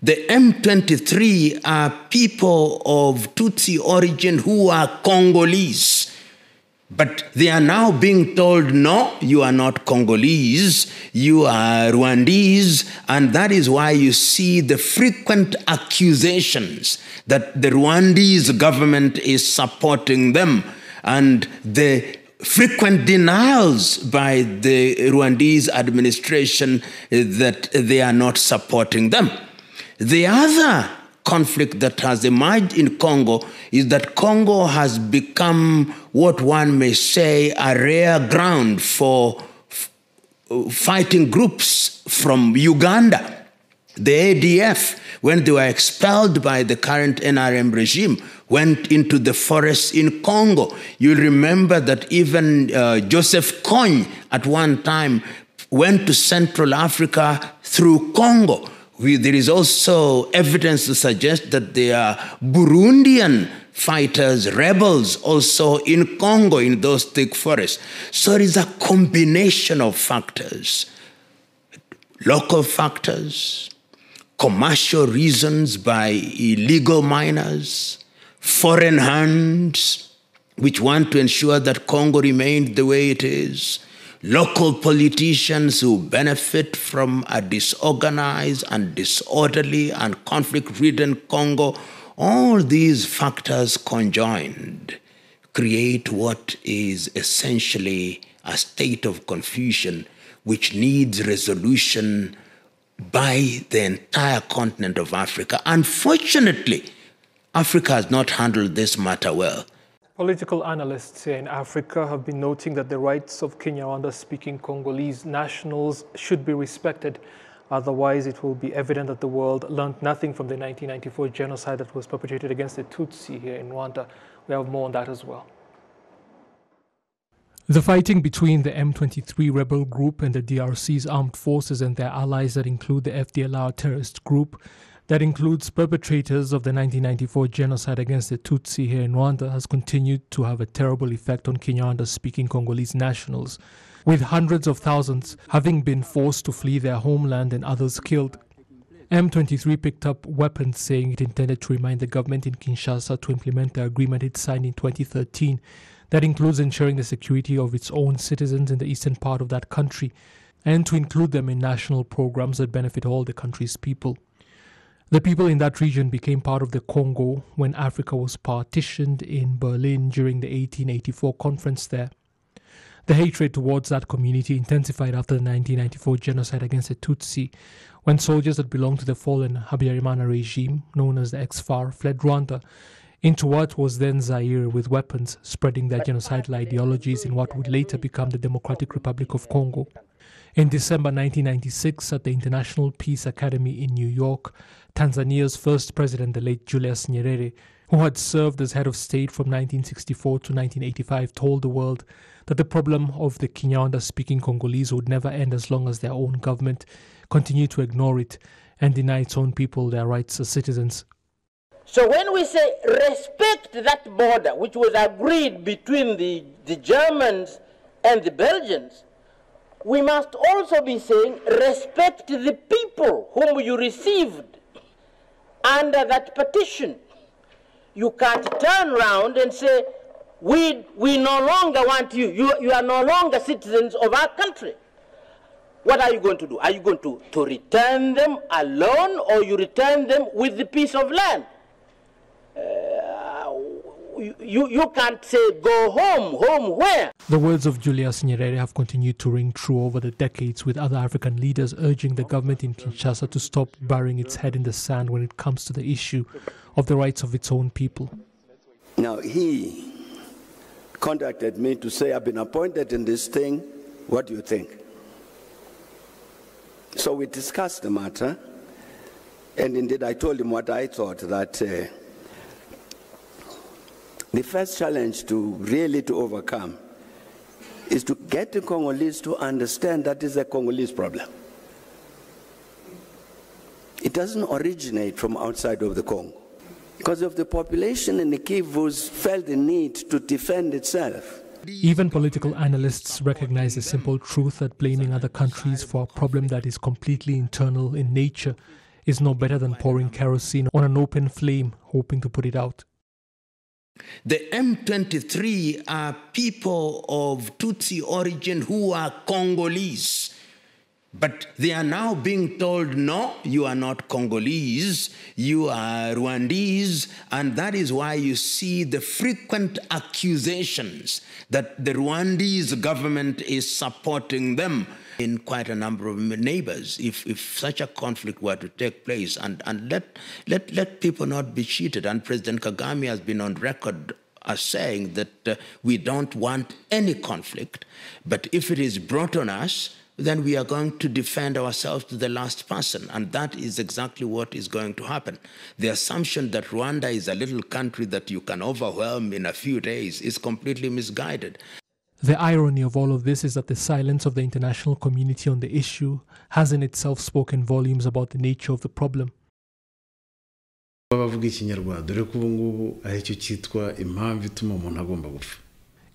The M23 are people of Tutsi origin who are Congolese. But they are now being told, no, you are not Congolese, you are Rwandese, and that is why you see the frequent accusations that the Rwandese government is supporting them, and the frequent denials by the Rwandese administration that they are not supporting them. The other conflict that has emerged in Congo is that Congo has become what one may say a rare ground for fighting groups from Uganda. The ADF, when they were expelled by the current NRM regime, went into the forests in Congo. You'll remember that even Joseph Kony at one time went to Central Africa through Congo. There is also evidence to suggest that there are Burundian fighters, rebels also in Congo in those thick forests. So it is a combination of factors. Local factors, commercial reasons by illegal miners, foreign hands which want to ensure that Congo remains the way it is, local politicians who benefit from a disorganized and disorderly and conflict-ridden Congo. All these factors conjoined create what is essentially a state of confusion which needs resolution by the entire continent of Africa. Unfortunately, Africa has not handled this matter well. Political analysts here in Africa have been noting that the rights of Kinyarwanda-speaking Congolese nationals should be respected. Otherwise, it will be evident that the world learned nothing from the 1994 genocide that was perpetrated against the Tutsi here in Rwanda. We have more on that as well. The fighting between the M23 rebel group and the DRC's armed forces and their allies that include the FDLR terrorist group that includes perpetrators of the 1994 genocide against the Tutsi here in Rwanda has continued to have a terrible effect on Kinyarwanda-speaking Congolese nationals, with hundreds of thousands having been forced to flee their homeland and others killed. M23 picked up weapons, saying it intended to remind the government in Kinshasa to implement the agreement it signed in 2013 that includes ensuring the security of its own citizens in the eastern part of that country and to include them in national programs that benefit all the country's people. The people in that region became part of the Congo when Africa was partitioned in Berlin during the 1884 conference there. The hatred towards that community intensified after the 1994 genocide against the Tutsi, when soldiers that belonged to the fallen Habyarimana regime, known as the ex-FAR, fled Rwanda into what was then Zaire with weapons, spreading their genocidal ideologies in what would later become the Democratic Republic of Congo. In December 1996, at the International Peace Academy in New York, Tanzania's first president, the late Julius Nyerere, who had served as head of state from 1964 to 1985, told the world that the problem of the Kinyarwanda-speaking Congolese would never end as long as their own government continued to ignore it and deny its own people their rights as citizens. So when we say respect that border, which was agreed between the Germans and the Belgians, we must also be saying respect the people whom you received under that petition. You can't turn around and say, we no longer want you. You are no longer citizens of our country. What are you going to do? Are you going to return them alone, or you return them with the piece of land? You can't say go home where? The words of Julius Nyerere have continued to ring true over the decades, with other African leaders urging the government in Kinshasa to stop burying its head in the sand when it comes to the issue of the rights of its own people. Now he contacted me to say, I've been appointed in this thing, what do you think? So we discussed the matter, and indeed I told him what I thought, that the first challenge to overcome is to get the Congolese to understand that is a Congolese problem. It doesn't originate from outside of the Congo, because of the population in the Kivus felt the need to defend itself. Even political analysts recognize the simple truth that blaming other countries for a problem that is completely internal in nature is no better than pouring kerosene on an open flame, hoping to put it out. The M23 are people of Tutsi origin who are Congolese. But they are now being told, no, you are not Congolese, you are Rwandese, and that is why you see the frequent accusations that the Rwandese government is supporting them in quite a number of neighbors. If such a conflict were to take place, and let people not be cheated, and President Kagame has been on record as saying that we don't want any conflict, but if it is brought on us, then we are going to defend ourselves to the last person. And that is exactly what is going to happen. The assumption that Rwanda is a little country that you can overwhelm in a few days is completely misguided. The irony of all of this is that the silence of the international community on the issue has in itself spoken volumes about the nature of the problem.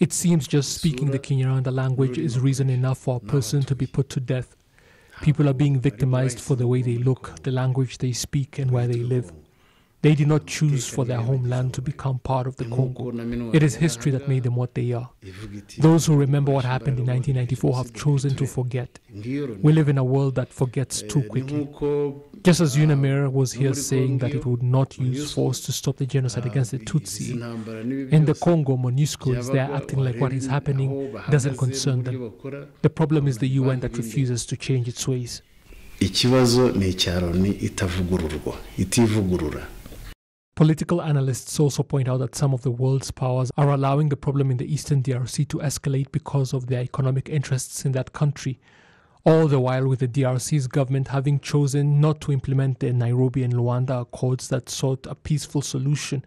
It seems just speaking the Kinyarwanda language is reason enough for a person to be put to death. People are being victimized for the way they look, the language they speak, and where they live. They did not choose for their homeland to become part of the Congo. It is history that made them what they are. Those who remember what happened in 1994 have chosen to forget. We live in a world that forgets too quickly. Just as UNAMIR was here saying that it would not use force to stop the genocide against the Tutsi, in the Congo, MONUSCO is there acting like what is happening doesn't concern them. The problem is the UN that refuses to change its ways. Political analysts also point out that some of the world's powers are allowing the problem in the eastern DRC to escalate because of their economic interests in that country, all the while with the DRC's government having chosen not to implement the Nairobi and Rwanda accords that sought a peaceful solution,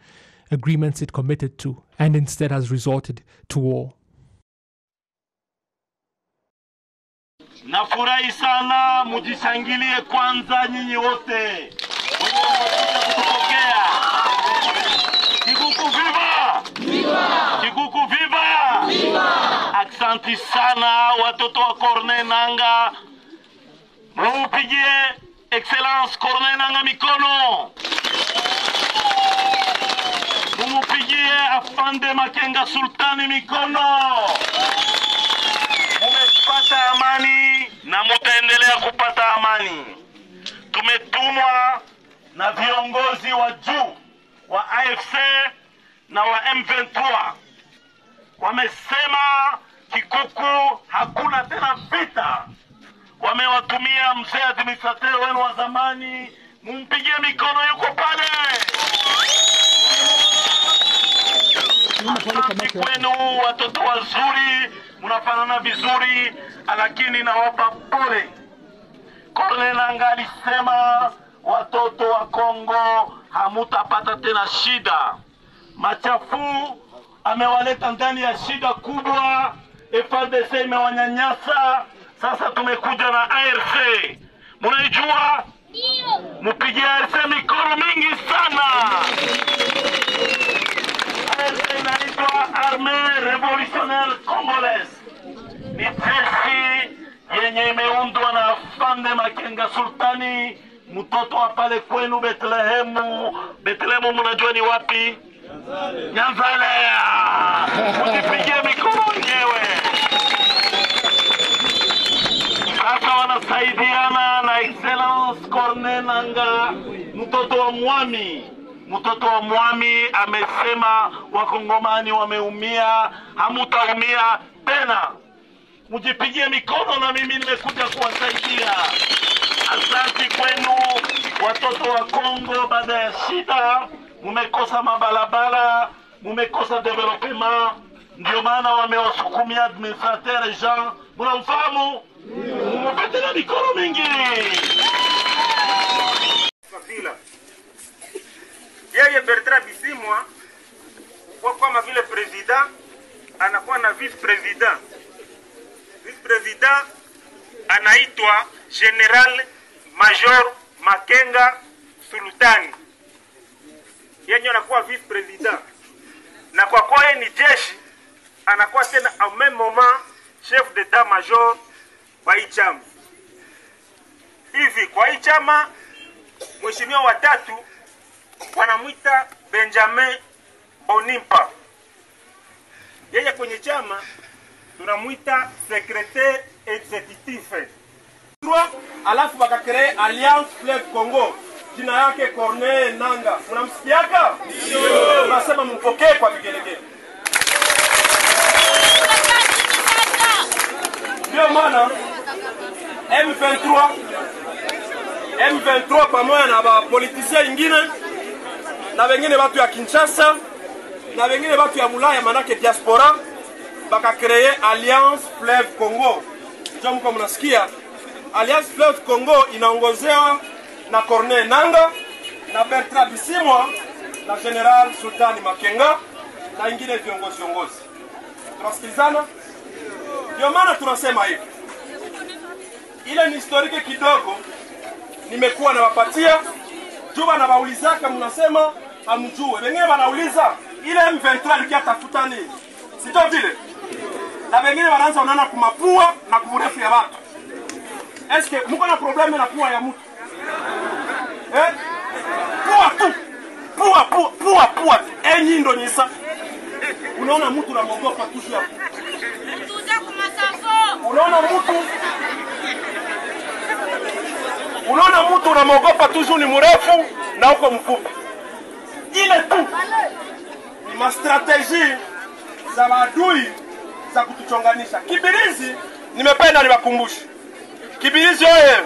agreements it committed to, and instead has resorted to war. Nafurahi sana, mujishangilie kwanza nyinyi wote. Kikuku viva! Viva! Kikuku viva! Viva! Aksanti sana watoto wa Corne Nanga. Mupigie Excellence Corne Nanga mikono. Mupigie Afande Makenga Sultani mikono. Mumepata amani na mutaendelea kupata amani. Tumetumwa na viongozi wa juu wa AFC na wa M23 wamesema Kikuku hakuna tena vita. Wamewatumia mzee administrateur wenu wa zamani, mumpigie mikono, yuko pale. Asante kwenu watoto wazuri, mnafanana vizuri, lakini nawapa pole. Colonel Nanga alisema watoto wa Kongo hamutapata tena shida. Machafu amewaleta ndani ya shida kubwa. FARDC imewanyanyasa. Sasa tumekuja na ARC. Munaijua? Ndio. Mupigie ARC mikono mingi sana. ARC inaitwa Armée Révolutionnaire Congolaise. Ni jeshi yenye imeundwa na Afande Makenga Sultani, mtoto wa pale kwenu Betlehemu. Betlehemu mnajua ni wapi? Nyanzalea. Mutipigie mikono wenyewe. Sasa wanasaidiana na Excellence Corne Nanga, mtoto wa mwami. Mtoto wa mwami amesema wakongomani wameumia, hamutaumia tena. Mujipigie mikono na mimi nimekuja kuwasaidia. Asante kwenu watoto wa Kongo, baada ya shida mumekosa mabalabala, mumekosa development, ndio maana wamewasukumia administrateur Jean. Mnamfahamu? Mupete na mikono mingi. Yeye Bertrand Bisimwa kwa kama vile president anakuwa na vice president. Vice president anaitwa General Major Makenga Sultani. Yeye anakuwa vice president. Na kwa kuwa yeye ni jeshi anakuwa tena au même moment chef d'état major wa hii chama. Hivi kwa hii chama Mheshimiwa wa tatu wanamwita Benjamin Bonimpa. Yeye kwenye chama tunamwita secrétaire exécutif. Alafu bakakree Alliance Fleuve Congo. Jina yake Corneille Nanga. Mnamsikiaka? Ndio. Tunasema mpokee kwa vigelegele. Ndio maana M23 pamoja na politiciens wengine na wengine watu ya Kinshasa na wengine watu ya Bulaya manake diaspora bakakree Alliance Fleuve Congo. Ndio mko mnasikia Alliance Fleuve Congo inaongozewa na Corneille Nanga na Bertrand Bisimwa na General Sultani Makenga na wengine viongozi. Tunasikilizana? Ndio maana tunasema hivi. Ile ni historike kidogo nimekuwa nawapatia. Juba na waulizaka mnasema hamjue. Wengine wanauliza ile M23 alikia tafuta nini? Sito vile. Na wengine wanaanza unaona kumapua na kuburefu ya watu. Eske mko na probleme na pua ya mtu? Pua tu. Pua. Enyi ndo nyisa. Unaona mtu na mogopa tu ya. Unaona mtu unamogopa tu ni mrefu na uko mfupi. Ile tu ni mastrategie za maadui za kutuchonganisha. Kibirizi nimependa niwakumbushe. Kibirizi oye.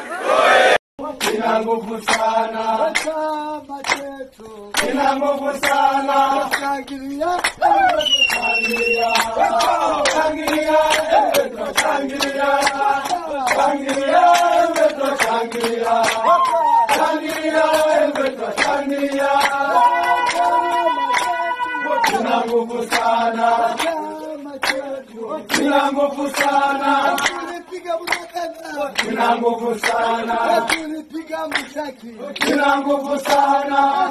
Ina nguvu sana chama chetu, ina nguvu sana shangilia, shangilia, shangilia, shangilia, shangilia, shangilia, shangilia, ina nguvu sana chama chetu, ina nguvu sana, ina nguvu sana, tulipiga mshaki, ina nguvu sana,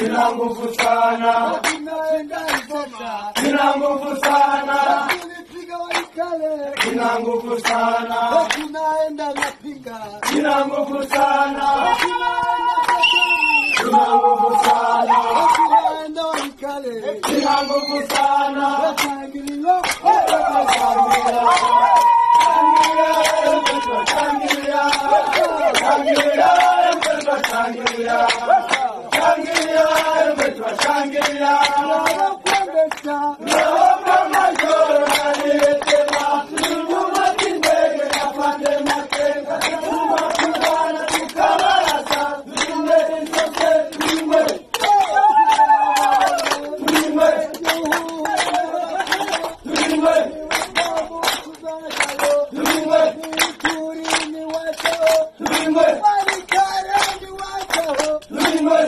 ina nguvu sana, tunaenda Ivota, ina nguvu sana, tulipiga Waikale, ina nguvu sana, tunaenda Mapinga, ina nguvu sana, ina nguvu sana, tunaenda Waikale, ina nguvu sana, Tangililo, Luimwe